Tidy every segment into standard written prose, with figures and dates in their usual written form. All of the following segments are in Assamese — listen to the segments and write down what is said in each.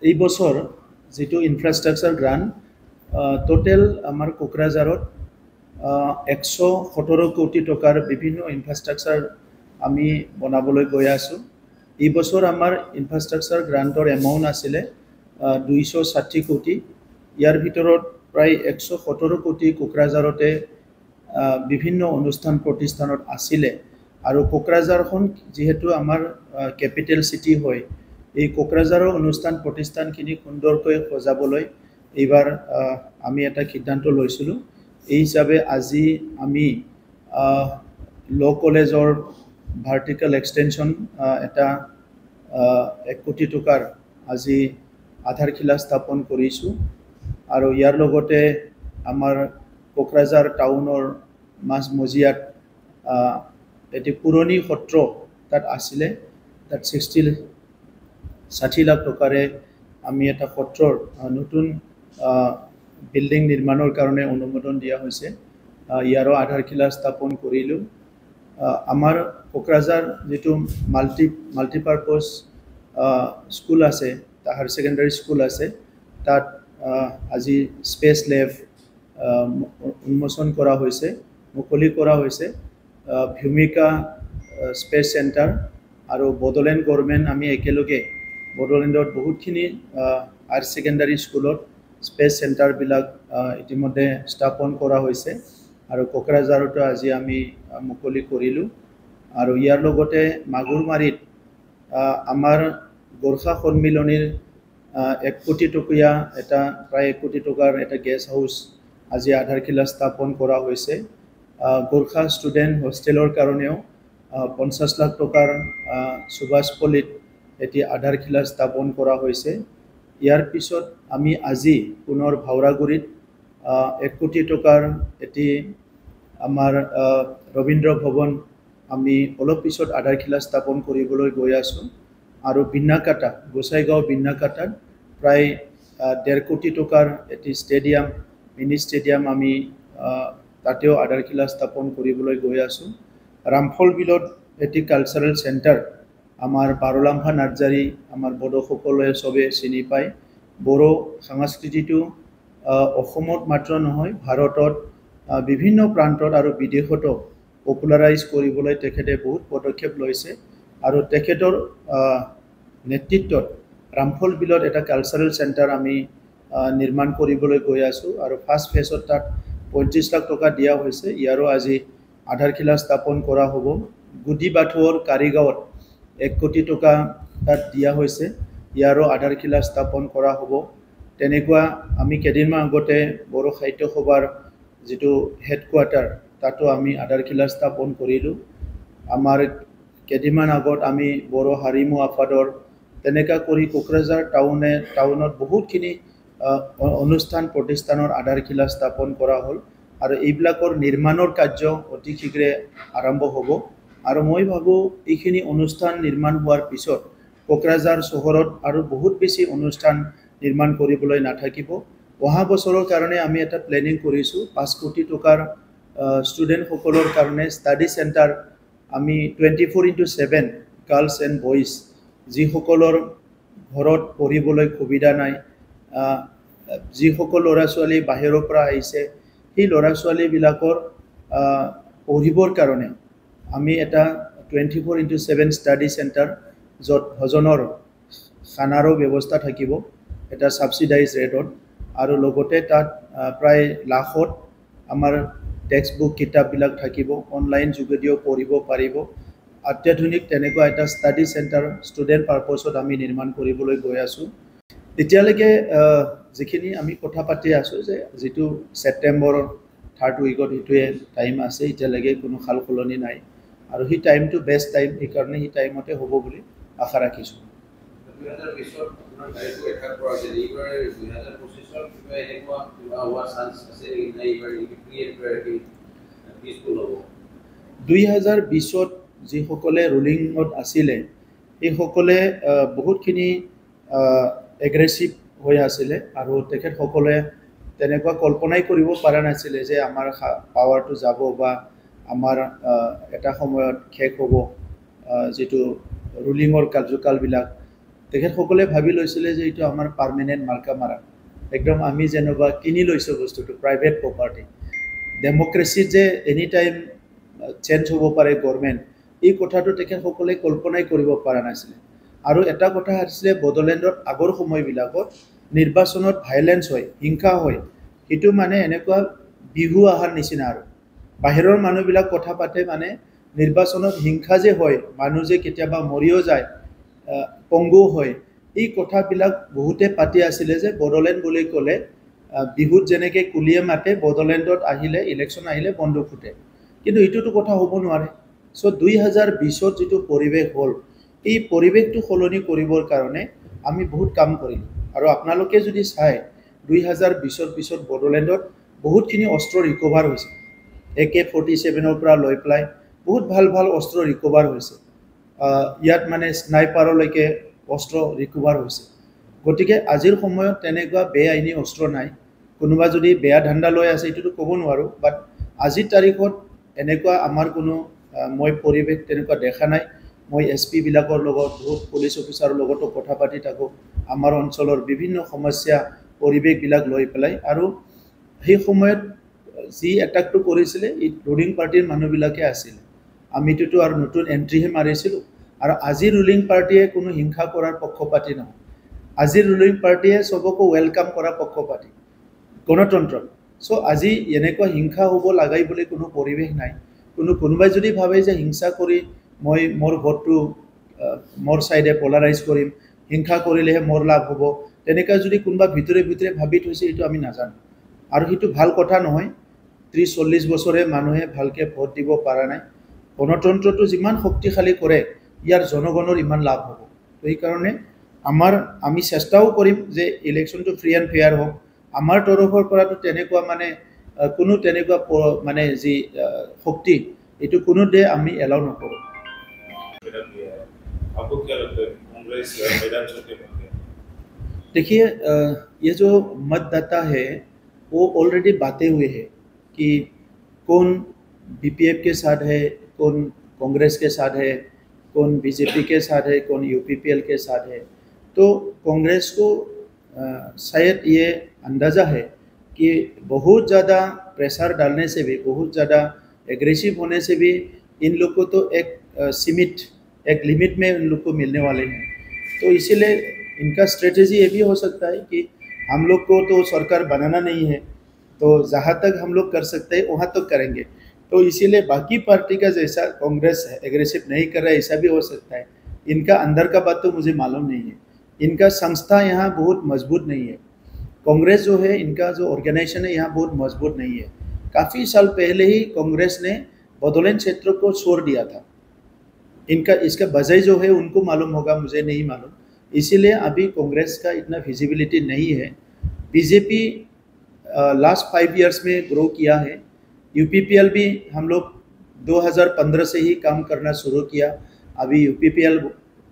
এই বছৰ যেটো ইনফ্ৰাষ্ট্ৰাকচাৰ গ্ৰান্ট টোটেল আমাৰ কোকৰাঝাৰত 117 কোটি টকাৰ বিভিন্ন ইনফ্ৰাষ্ট্ৰাকচাৰ আমি বনাবলৈ গৈ আছো। এই বছৰ আমাৰ ইনফ্ৰাষ্ট্ৰাকচাৰ গ্ৰান্টৰ এমাউন্ট আছিলে 260 কোটি। ইয়াৰ ভিতৰত প্ৰায় 117 কোটি কোকৰাঝাৰতে বিভিন্ন অনুষ্ঠান প্ৰতিষ্ঠানত আছিলে। আৰু কোকৰাঝাৰখন যেহেতু আমাৰ কেপিটেল সিটি হয়, এই কোকৰাঝাৰৰ অনুষ্ঠান প্ৰতিষ্ঠানখিনি সুন্দৰকৈ সজাবলৈ এইবাৰ আমি এটা সিদ্ধান্ত লৈছিলোঁ। এই হিচাপে আজি আমি ল কলেজৰ ভাৰ্টিকেল এক্সটেনশ্যন এটা 1 কোটি টকাৰ আজি আধাৰশিলা স্থাপন কৰিছোঁ। আৰু ইয়াৰ লগতে আমাৰ কোকৰাঝাৰ টাউনৰ মাজমজিয়াত এটি পুৰণি সত্ৰ তাত আছিলে, তাত 60 লাখ টকাৰে আমি এটা সত্ৰৰ নতুন বিল্ডিং নিৰ্মাণৰ কাৰণে অনুমোদন দিয়া হৈছে। ইয়াৰো আধাৰশিলা স্থাপন কৰিলোঁ। আমাৰ কোকৰাঝাৰ যেটো মাল্টিপাৰপাছ স্কুল আছে, হায়াৰ ছেকেণ্ডাৰী স্কুল আছে, তাত আজি স্পেচ লেব উন্মোচন কৰা হৈছে, মুকলি কৰা হৈছে। ভূমিকা স্পেচ চেণ্টাৰ আৰু বড়োলেণ্ড গভৰ্ণমেণ্ট আমি একেলগে বড়োলেণ্ডত বহুতখিনি হায়াৰ ছেকেণ্ডাৰী স্কুলত স্পেচ চেণ্টাৰবিলাক ইতিমধ্যে স্থাপন কৰা হৈছে। আৰু কোকৰাঝাৰতো আজি আমি মুকলি কৰিলোঁ। আৰু ইয়াৰ লগতে মাগুৰমাৰীত আমাৰ গোৰ্খা সন্মিলনীৰ 1 কোটি টকীয়া এটা প্ৰায় 1 কোটি টকাৰ এটা গেষ্ট হাউচ আজি আধাৰশিলা স্থাপন কৰা হৈছে। গোৰ্খা ষ্টুডেণ্ট হোষ্টেলৰ কাৰণেও 50 লাখ টকাৰ সুভাষপল্লীত এটি আধাৰশিলা স্থাপন কৰা হৈছে। ইয়াৰ পিছত আমি আজি পুনৰ ভাওৰাগুৰিত 1 কোটি টকাৰ এটি আমাৰ ৰবীন্দ্ৰ ভৱন আমি অলপ পিছত আধাৰশিলা স্থাপন কৰিবলৈ গৈ আছোঁ। আৰু বিন্নাকাটা গোসাইগাঁও বিন্নাকাটাত প্ৰায় 1.5 কোটি টকাৰ এটি ষ্টেডিয়াম, মিনি ষ্টেডিয়াম আমি তাতেও আধাৰশিলা স্থাপন কৰিবলৈ গৈ আছোঁ। ৰামফল বিলত এটি কালচাৰেল চেণ্টাৰ, আমাৰ বাৰলাম্ভা নাৰ্জাৰী আমাৰ বড়োসকলে চবে চিনি পায়। বড়ো সংস্কৃতিটো অসমত মাত্ৰ নহয়, ভাৰতত বিভিন্ন প্ৰান্তত আৰু বিদেশতো পপুলাৰাইজ কৰিবলৈ তেখেতে বহুত পদক্ষেপ লৈছে। আৰু তেখেতৰ নেতৃত্বত ৰামফল বিলত এটা কালচাৰেল চেণ্টাৰ আমি নিৰ্মাণ কৰিবলৈ গৈ আছোঁ। আৰু ফাৰ্ষ্ট ফেজত তাত 35 লাখ টকা দিয়া হৈছে। ইয়াৰো আজি আধাৰশিলা স্থাপন কৰা হ'ব। গুডিবাথৌৰ কাৰিগাঁৱত 1 কোটি টকা তাত দিয়া হৈছে, ইয়াৰো আধাৰশিলা স্থাপন কৰা হ'ব। তেনেকুৱা আমি কেইদিনমান আগতে বড়ো সাহিত্য সভাৰ যেটো হেডকোৱাৰ্টাৰ তাতো আমি আধাৰশিলা স্থাপন কৰিলোঁ। আমাৰ কেইদিনমান আগত আমি বড়ো হাৰিমু আফাদৰ তেনেকা কৰি কোকৰাঝাৰ টাউনত বহুতখিনি অনুষ্ঠান প্ৰতিষ্ঠানৰ আধাৰশিলা স্থাপন কৰা হ'ল। আৰু এইবিলাকৰ নিৰ্মাণৰ কাৰ্য অতি শীঘ্ৰে আৰম্ভ হ'ব। আৰু মই ভাবোঁ এইখিনি অনুষ্ঠান নিৰ্মাণ হোৱাৰ পিছত কোকৰাঝাৰ চহৰত আৰু বহুত বেছি অনুষ্ঠান নিৰ্মাণ কৰিবলৈ নাথাকিব। অহা বছৰৰ কাৰণে আমি এটা প্লেনিং কৰিছোঁ, 5 কোটি টকাৰ ষ্টুডেণ্টসকলৰ কাৰণে ষ্টাডি চেণ্টাৰ আমি 24/7 গাৰ্লছ এণ্ড বইজ যিসকলৰ ঘৰত পঢ়িবলৈ সুবিধা নাই, যিসকল ল'ৰা ছোৱালী বাহিৰৰ পৰা আহিছে, সেই ল'ৰা ছোৱালীবিলাকৰ পঢ়িবৰ কাৰণে আমি এটা 24/7 ষ্টাডি চেণ্টাৰ য'ত ভজনৰ খানাৰো ব্যৱস্থা থাকিব এটা ছাবচিডাইজ ৰেটত। আৰু লগতে তাত প্ৰায় লাখত আমাৰ টেক্সট বুক কিতাপবিলাক থাকিব, অনলাইন যোগেদিও পঢ়িব পাৰিব। অত্যাধুনিক তেনেকুৱা এটা ষ্টাডি চেণ্টাৰ ষ্টুডেণ্ট পাৰপছত আমি নিৰ্মাণ কৰিবলৈ গৈ আছোঁ। এতিয়ালৈকে যিখিনি আমি কথা পাতি আছোঁ যে যেটো ছেপ্টেম্বৰৰ 3rd উইকত সেইটোৱে টাইম আছে, এতিয়ালৈকে কোনো সাল সলনি নাই। আৰু সেই টাইমটো বেষ্ট টাইম, সেইকাৰণে সেই টাইমতে হ'ব বুলি আশা ৰাখিছোঁ। দুই 2020ত যিসকলে ৰুলিঙত আছিলে সেইসকলে বহুতখিনি এগ্ৰেছিভ হৈ আছিলে। আৰু তেখেতসকলে তেনেকুৱা কল্পনাই কৰিব পৰা নাছিলে যে আমাৰ পাৱাৰটো যাব বা আমাৰ এটা সময়ত শেষ হ'ব যেটো ৰুলিঙৰ কাৰ্যকালবিলাক। তেখেতসকলে ভাবি লৈছিলে যে এইটো আমাৰ পাৰ্মানেণ্ট মাৰ্কা মাৰা, একদম আমি যেনিবা কিনি লৈছোঁ বস্তুটো, প্ৰাইভেট প্ৰপাৰ্টি। ডেম'ক্ৰেচিত যে এনি টাইম চেঞ্জ হ'ব পাৰে গভৰ্ণমেণ্ট, এই কথাটো তেখেতসকলে কল্পনাই কৰিব পৰা নাছিলে। আৰু এটা কথা আছিলে, বড়োলেণ্ডত আগৰ সময়বিলাকত নিৰ্বাচনত ভাইলেঞ্চ হয়, হিংসা হয়, সেইটো মানে এনেকুৱা বিহু অহাৰ নিচিনা। আৰু বাহিৰৰ মানুহবিলাক কথা পাতে মানে নিৰ্বাচনত হিংসা যে হয়, মানুহ যে কেতিয়াবা মৰিও যায়, পংগু হয়, এই কথাবিলাক বহুতে পাতি আছিলে যে বড়োলেণ্ড বুলি ক'লে বিহুত যেনেকৈ কুলিয়ে মাতে, বড়োলেণ্ডত আহিলে ইলেকশ্যন আহিলে বন্দুক ফুটে, কিন্তু এইটোতো কথা হ'ব নোৱাৰে। চ' 2020ত যিটো পৰিৱেশ হ'ল, এই পৰিৱেশটো সলনি কৰিবৰ কাৰণে আমি বহুত কাম কৰিলোঁ। আৰু আপোনালোকে যদি চায় 2020ৰ পিছত বড়োলেণ্ডত বহুতখিনি অস্ত্ৰ ৰিকভাৰ হৈছে, AK-47 পৰা লৈ পেলাই বহুত ভাল ভাল অস্ত্ৰ ৰিকভাৰ হৈছে। ইয়াত মানে স্নাইপাৰলৈকে অস্ত্ৰ ৰিকভাৰ হৈছে। গতিকে আজিৰ সময়ত তেনেকুৱা বেআইনী অস্ত্ৰ নাই। কোনোবা যদি বেয়া ধান্দা লৈ আছে এইটোতো ক'ব নোৱাৰোঁ, বাট আজিৰ তাৰিখত এনেকুৱা আমাৰ কোনো মই পৰিৱেশ তেনেকুৱা দেখা নাই। মই SP বিলাকৰ লগত, বহুত পুলিচ অফিচাৰৰ লগতো কথা পাতি থাকোঁ, আমাৰ অঞ্চলৰ বিভিন্ন সমস্যা পৰিৱেশবিলাক লৈ পেলাই। আৰু সেই সময়ত যি এটাকটো কৰিছিলে এই ৰুলিং পাৰ্টিৰ মানুহবিলাকে আছিলে, আমিতোতো আৰু নতুন এণ্ট্ৰিহে মাৰিছিলোঁ। আৰু আজি ৰুলিং পাৰ্টিয়ে কোনো হিংসা কৰাৰ পক্ষপাতি নহয়, আজিৰ ৰুলিং পাৰ্টিয়ে চবকো ৱেলকাম কৰা পক্ষপাতি, গণতন্ত্ৰ। চ' আজি এনেকুৱা হিংসা হ'ব লাগাই বুলি কোনো পৰিৱেশ নাই। কোনোবাই যদি ভাবে যে হিংসা কৰি মই মোৰ ভোটটো মোৰ ছাইডে পলাৰাইজ কৰিম, হিংসা কৰিলেহে মোৰ লাভ হ'ব, তেনেকুৱা যদি কোনোবা ভিতৰে ভিতৰে ভাবি থৈছে, এইটো আমি নাজানো। আৰু সেইটো ভাল কথা নহয়। 30-40 বছৰে মানুহে ভালকৈ ভোট দিব পৰা নাই। গণতন্ত্ৰটো যিমান শক্তিশালী কৰে, ইয়াৰ জনগণৰ ইমান লাভ হ'ব। তো সেইকাৰণে আমি চেষ্টাও কৰিম যে ইলেকশ্যনটো ফ্ৰী এণ্ড ফেয়াৰ হওক। আমাৰ তৰফৰ পৰাতো তেনেকুৱা মানে কোনো তেনেকুৱা মানে যি শক্তি, এইটো কোনোদে আমি এলাউ নকৰোঁ। देखिए, ये जो मतदाता है वो ऑलरेडी बातें हुए हैं कि कौन BPF के साथ है, कौन कांग्रेस के साथ है, कौन BJP के साथ है, कौन UPPL के साथ है। तो कांग्रेस को शायद ये अंदाज़ा है कि बहुत ज़्यादा प्रेशर डालने से भी, बहुत ज़्यादा एग्रेसिव होने से भी इन लोग को तो एक सीमित, एक लिमिट में इन लोग को मिलने वाले हैं। तो इसीलिए इनका स्ट्रेटेजी ये भी हो सकता है कि हम लोग को तो सरकार बनाना नहीं है, तो जहाँ तक हम लोग कर सकते हैं वहाँ तक करेंगे। तो इसीलिए बाकी पार्टी का जैसा कांग्रेस एग्रेसिव नहीं कर रहा है, ऐसा भी हो सकता है। इनका अंदर का बात तो मुझे मालूम नहीं है। इनका संस्था यहाँ बहुत मजबूत नहीं है। कांग्रेस जो है, इनका जो ऑर्गेनाइजेशन है यहाँ बहुत मजबूत नहीं है। काफ़ी साल पहले ही कांग्रेस ने बड़ौलेंड क्षेत्र को छोड़ दिया था। इसका वजह जो है उनको मालूम होगा, मुझे नहीं मालूम। इसीलिए अभी कांग्रेस का इतना विजिबिलिटी नहीं है। बीजेपी लास्ट 5 इयर्स में ग्रो किया है। UPPL भी हम लोग 2015 से ही काम करना शुरू किया। अभी UPPL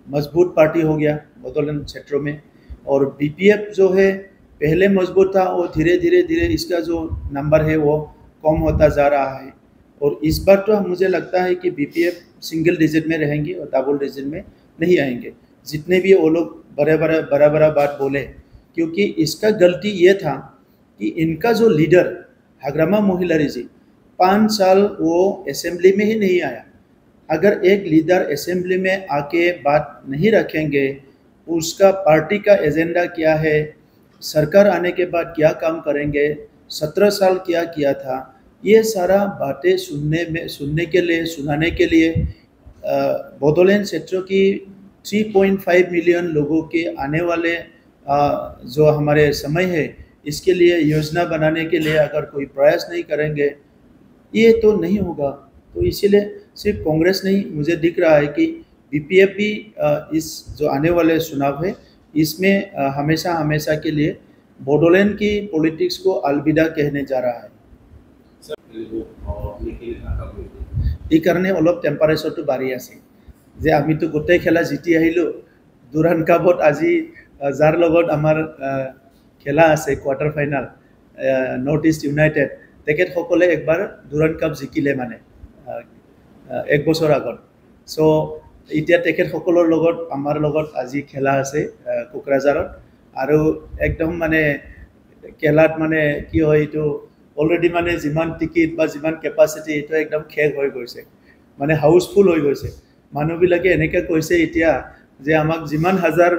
मजबूत पार्टी हो गया बड़ौलेंड क्षेत्रों में। और BPF जो है पहले मजबूत था, और धीरे धीरे इसका जो नंबर है वो कम होता जा रहा है। और इस बार तो मुझे लगता है कि BPF सिंगल डिजिट में रहेंगे और डबल डिजिट में नहीं आएंगे, जितने भी वो लोग बड़ा बात बोले। क्योंकि इसका गलती ये था कि इनका जो लीडर हाग्रामा मोहिलारी जी 5 साल वो असेंबली में ही नहीं आया। अगर एक लीडर असेंबली में आके बात नहीं रखेंगे, उसका पार्टी का एजेंडा क्या है, सरकार आने के बाद क्या काम करेंगे, 17 साल क्या किया था, ये सारा बातें सुनाने के लिए बड़ौलेंड क्षेत्र की 3.5 मिलियन लोगों के आने वाले जो हमारे समय है, इसके लिए योजना बनाने के लिए अगर कोई प्रयास नहीं करेंगे, ये तो नहीं होगा। तो इसीलिए सिर्फ कांग्रेस नहीं, मुझे दिख रहा है कि BPF भी इस जो आने वाले चुनाव है इसमें हमेशा के लिए बड़ौलेंड की पॉलिटिक्स को अलविदा कहने जा रहा है। এই কাৰণে অলপ টেম্পাৰেচাৰটো বাঢ়ি আছে যে আমিতো গোটেই খেলা জিতি আহিলোঁ। ডুৰাণ্ড কাপত আজি যাৰ লগত আমাৰ খেলা আছে quarter final, north east United, তেখেতসকলে একবাৰ ডুৰাণ্ড কাপ জিকিলে মানে 1 বছৰ আগত। চ' এতিয়া তেখেতসকলৰ লগত আমাৰ লগত আজি খেলা আছে কোকৰাঝাৰত আৰু একদম মানে খেলাত মানে কি হয় এইটো অলৰেডি মানে যিমান টিকিট বা যিমান কেপাচিটি এইটো একদম শেষ হৈ গৈছে মানে হাউচফুল হৈ গৈছে মানুহবিলাকে এনেকৈ কৈছে এতিয়া যে আমাক যিমান হাজাৰ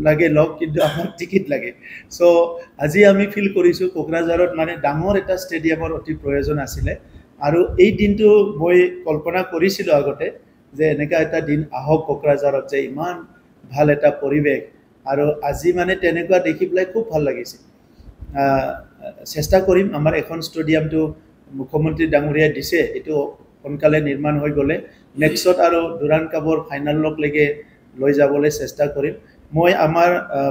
লাগে লওক কিন্তু আমাক টিকিট লাগে চ' আজি আমি ফিল কৰিছোঁ কোকৰাঝাৰত মানে ডাঙৰ এটা ষ্টেডিয়ামৰ অতি প্ৰয়োজন আছিলে আৰু এই দিনটো মই কল্পনা কৰিছিলোঁ আগতে যে এনেকা এটা দিন আহক কোকৰাঝাৰত যে ইমান ভাল এটা পৰিৱেশ আৰু আজি মানে তেনেকুৱা দেখি পেলাই খুব ভাল লাগিছে চেষ্টা কৰিম আমাৰ এখন ষ্টেডিয়ামটো মুখ্যমন্ত্ৰী ডাঙৰীয়াই দিছে এইটো সোনকালে নিৰ্মাণ হৈ গ'লে নেক্সট আৰু দুৰাণ কাপৰ ফাইনেললৈকে লৈ যাবলৈ চেষ্টা কৰিম মই আমাৰ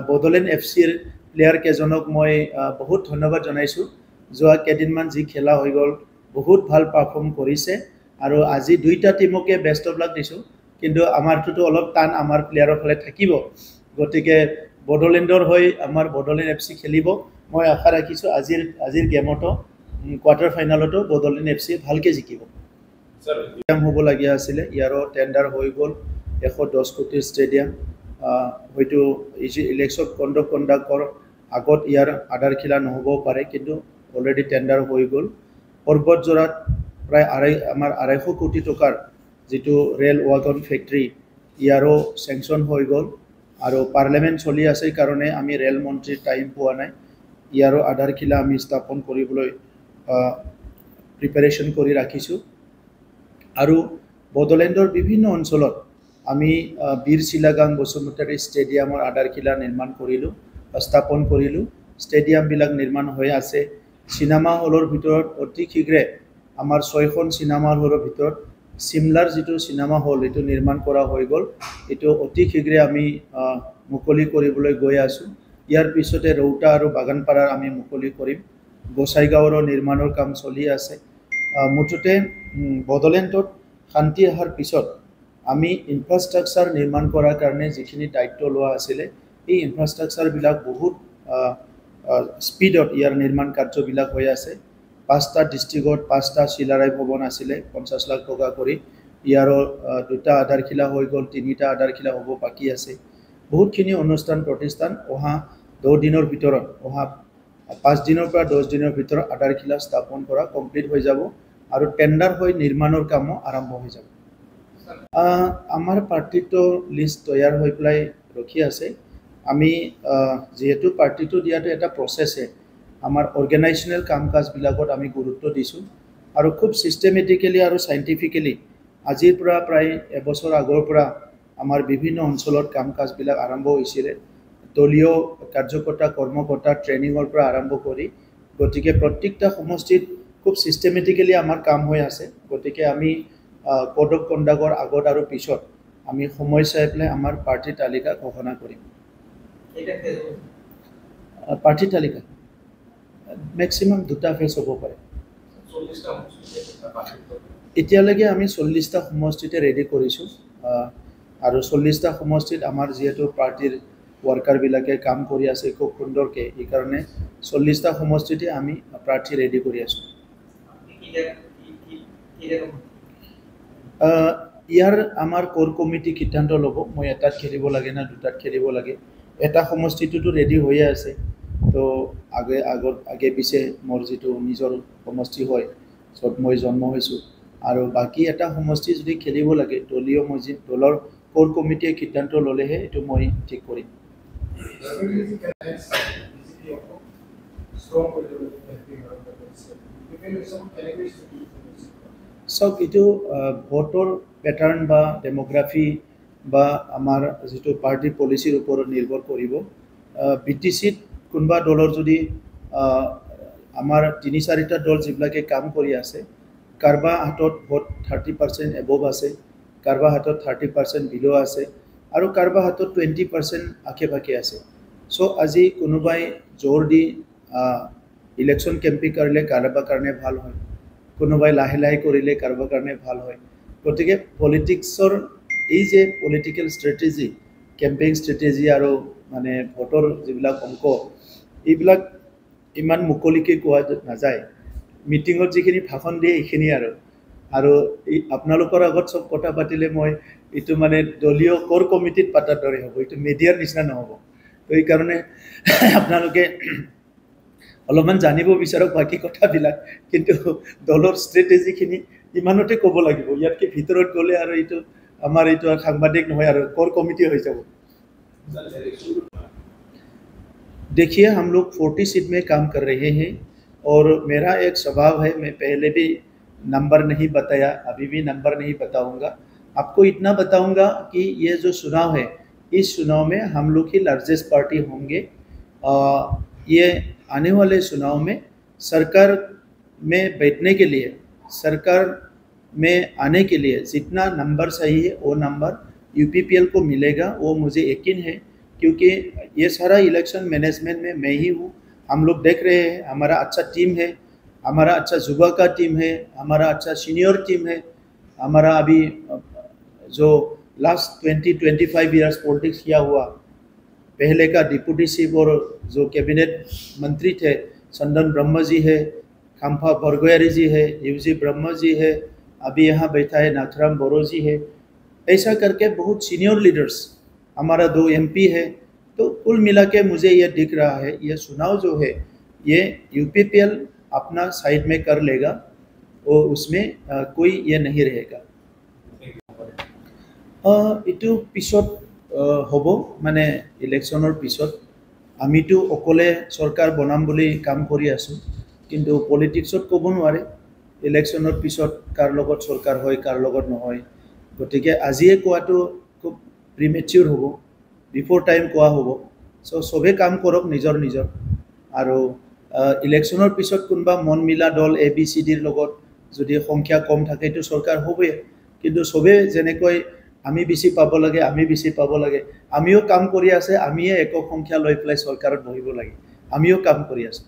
বড়োলেণ্ড এফচিৰ প্লেয়াৰ কেইজনক মই বহুত ধন্যবাদ জনাইছোঁ যোৱা কেইদিনমান যি খেলা হৈ গ'ল বহুত ভাল পাৰফৰ্ম কৰিছে আৰু আজি দুইটা টিমকে বেষ্ট অফ লাক দিছোঁ কিন্তু আমাৰটোতো অলপ টান আমাৰ প্লেয়াৰৰ ফালে থাকিব গতিকে বড়োলেণ্ডৰ হৈ আমাৰ বড়োলেণ্ড এফচি খেলিব মই আশা ৰাখিছোঁ আজিৰ গেমতো কোৱাৰ্টাৰ ফাইনেলতো বড়োলেণ্ড এফচি ভালকৈ জিকিব ষ্টেডিয়াম হ'বলগীয়া আছিলে ইয়াৰো টেণ্ডাৰ হৈ গ'ল 110 কোটিৰ ষ্টেডিয়াম হয়তো ইলেকশ্যন কণ্ডাক্টৰ আগত ইয়াৰ আধাৰশিলা নহ'বও পাৰে কিন্তু অলৰেডি টেণ্ডাৰ হৈ গ'ল পৰ্বতজোৰাত প্ৰায় আমাৰ 250 কোটি টকাৰ যিটো ৰেল ৱাগন ফেক্টৰী ইয়াৰো চেংচন হৈ গ'ল আৰু পাৰ্লিয়ামেণ্ট চলি আছে কাৰণে আমি ৰেল মন্ত্ৰীৰ টাইম পোৱা নাই ইয়াৰো আধাৰশিলা আমি স্থাপন কৰিবলৈ প্ৰিপাৰেশ্যন কৰি ৰাখিছোঁ আৰু বড়োলেণ্ডৰ বিভিন্ন অঞ্চলত আমি বীৰ চিলাগাং বসুমতাৰী ষ্টেডিয়ামৰ আধাৰশিলা নিৰ্মাণ কৰিলোঁ স্থাপন কৰিলোঁ ষ্টেডিয়ামবিলাক নিৰ্মাণ হৈ আছে চিনেমা হলৰ ভিতৰত অতি শীঘ্ৰে আমাৰ 6খন চিনেমা হলৰ ভিতৰত চিমলাৰ যিটো চিনেমা হল এইটো নিৰ্মাণ কৰা হৈ গ'ল এইটো অতি শীঘ্ৰে আমি মুকলি কৰিবলৈ গৈ আছোঁ ইয়াৰ পিছতে ৰৌতা আৰু বাগানপাৰাৰ আমি মুকলি কৰিম গোসাইগাঁৱৰ নিৰ্মাণৰ কাম চলি আছে মুঠতে বড়োলেণ্ডত শান্তি অহাৰ পিছত আমি ইনফ্ৰাষ্ট্ৰাকচাৰ নিৰ্মাণ কৰাৰ কাৰণে যিখিনি দায়িত্ব লোৱা আছিলে এই ইনফ্ৰাষ্ট্ৰাকচাৰবিলাক বহুত স্পীডত ইয়াৰ নিৰ্মাণ কাৰ্যবিলাক হৈ আছে 5টা ডিষ্ট্ৰিক্টত 5টা চিলাৰায় ভৱন আছিলে 50 লাখ টকা কৰি ইয়াৰো 2টা আধাৰশিলা হৈ গ'ল 3টা আধাৰশিলা হ'ব বাকী আছে বহুতখিনি অনুষ্ঠান প্ৰতিষ্ঠান অহা 10 দিনৰ ভিতৰত অহা 5 দিনৰ পৰা 10 দিনৰ ভিতৰত আধাৰশিলা স্থাপন কৰা কমপ্লিট হৈ যাব আৰু টেণ্ডাৰ হৈ নিৰ্মাণৰ কামো আৰম্ভ হৈ যাব আমাৰ পাৰ্টিটো লিষ্ট তৈয়াৰ হৈ পেলাই ৰখি আছে আমি যেহেতু পাৰ্টিটো দিয়াটো এটা প্ৰচেছে আমাৰ অৰ্গেনাইজেশ্যনেল কাম কাজবিলাকত আমি গুৰুত্ব দিছোঁ আৰু খুব চিষ্টেমেটিকেলি আৰু চাইণ্টিফিকেলি আজিৰ পৰা প্ৰায় এবছৰ আগৰ পৰা আমাৰ বিভিন্ন অঞ্চলত কাম কাজবিলাক আৰম্ভ হৈছিলে দলীয় কাৰ্যকৰ্তা কৰ্মকৰ্তা ট্ৰেইনিঙৰ পৰা আৰম্ভ কৰি গতিকে প্ৰত্যেকটা সমষ্টিত খুব চিষ্টেমেটিকেলি আমাৰ কাম হৈ আছে গতিকে আমি কোড অফ কণ্ডাক্টৰ আগত আৰু পিছত আমি সময় চাই পেলাই আমাৰ পাৰ্টি তালিকা ঘোষণা কৰিম পাৰ্টি তালিকা মেক্সিমাম 2টা ফেজ হ'ব পাৰে এতিয়ালৈকে আমি 40টা সমষ্টিতে ৰেডি কৰিছোঁ আৰু 40টা সমষ্টিত আমাৰ যিহেতু পাৰ্টিৰ ৱৰ্কাৰবিলাকে কাম কৰি আছে খুব সুন্দৰকৈ এইকাৰণে 40টা সমষ্টিতে আমি প্ৰাৰ্থী ৰেডি কৰি আছোঁ ইয়াৰ আমাৰ কোৰ কমিটি সিদ্ধান্ত ল'ব মই এটাত খেলিব লাগে না 2টাত খেলিব লাগে এটা সমষ্টিটোতো ৰেডি হৈয়ে আছে তো আগে পিছে মোৰ যিটো নিজৰ সমষ্টি হয় য'ত মই জন্ম হৈছোঁ আৰু বাকী এটা সমষ্টি যদি খেলিব লাগে দলীয় দলৰ কোৰ কমিটিয়ে সিদ্ধান্ত ল'লেহে এইটো মই ঠিক কৰিম চাওক এইটো ভোটৰ পেটাৰ্ণ বা ডেমোগ্ৰাফি বা আমাৰ যিটো পাৰ্টি পলিচিৰ ওপৰত নিৰ্ভৰ কৰিব BTCত কোনোবা দলৰ যদি আমাৰ 3-4টা দল যিবিলাকে কাম কৰি আছে কাৰোবাৰ হাতত ভোট 30% এবভ আছে কাৰোবাৰ হাতত 30% বিলো আছে আৰু কাৰোবাৰ হাতত 20% আশে পাশে আছে চ' আজি কোনোবাই জোৰ দি ইলেকশ্যন কেম্পেইন কৰিলে কাৰোবাৰ কাৰণে ভাল হয় কোনোবাই লাহে লাহে কৰিলে কাৰোবাৰ কাৰণে ভাল হয় গতিকে পলিটিক্সৰ এই যে পলিটিকেল ষ্ট্ৰেটেজি কেম্পেইন ষ্ট্ৰেটেজি আৰু মানে ভোটৰ যিবিলাক অংক এইবিলাক ইমান মুকলিকৈ কোৱা নাযায় মিটিঙত যিখিনি ভাষণ দিয়ে এইখিনি আৰু এই আপোনালোকৰ আগত চব কথা পাতিলে মই এইটো মানে দলীয় কোৰ কমিটিত পাতাৰ দৰে হ'ব, এইটো মিডিয়াৰ নিচিনা নহ'ব। তো এইকাৰণে আপোনালোকে অলপমান জানিব বিচাৰক বাকী কথাবিলাক, কিন্তু দলৰ ষ্ট্ৰেটেজিখিনি ইমানতে ক'ব লাগিব। ইয়াতকে ভিতৰত গ'লে আৰু এইটো আমাৰ এইটো সাংবাদিক নহয় আৰু কোৰ কমিটি হৈ যাব। देखिए, हम लोग 40 सीट में काम कर रहे हैं और मेरा एक स्वभाव है, मैं पहले भी नंबर नहीं बताया, अभी भी नंबर नहीं बताऊंगा। आपको इतना बताऊंगा कि ये जो चुनाव है, इस चुनाव में हम लोग ही लार्जेस्ट पार्टी होंगे। ये आने वाले चुनाव में सरकार में बैठने के लिए, सरकार में आने के लिए जितना नंबर चाहिए वो नंबर यूपीपीएल को मिलेगा, वो मुझे यकीन है, क्योंकि ये सारा इलेक्शन मैनेजमेंट में मैं ही हूँ। हम लोग देख रहे हैं, हमारा अच्छा टीम है, हमारा अच्छा युवा का टीम है, हमारा अच्छा सीनियर टीम है, हमारा अभी जो लास्ट 20-25 ईयर्स पॉलिटिक्स किया हुआ पहले का डिप्टी चीफ और जो कैबिनेट मंत्री थे, चंदन ब्रह्म जी है, खम्फा बरगोयारी जी है, यूजी ब्रह्म जी है, अभी यहाँ बैठा है नाथुराम बोरो जी है। ऐसा करके बहुत सीनियर लीडर्स, हमारा 2 एमपी है। तो कुल मिला के मुझे ये दिख रहा है, ये चुनाव जो है ये यूपीपीएल अपना साइड में कर लेगा, और उसमें कोई ये नहीं रहेगा। इटू पिछत हब माने इलेक्शनर पिछत आमितो अकले सरकार बनाम बुली काम करि आसो, किन्तु पलिटिक्सत कब नोवारे इलेक्शनर पिछत कार लगत सरकार होय कार लगत नहय। गतिके आजिए कोवातो खूब प्रिमेच्योर हब, बिफोर टाइम कोवा हब। सो सबे काम करक निजर निजर, आरो इलेक्शनर पिछत कोनबा मन मिला दल ABCDर लगत যদি সংখ্যা কম থাকে তো सरकार हबे, किन्तु सबे जेनेকৈ আমি বেছি পাব লাগে, আমি বেছি পাব লাগে, আমিও কাম কৰি আছে, আমিয়ে একক সংখ্যা লৈ পেলাই চৰকাৰত বহিব লাগে, আমিও কাম কৰি আছো।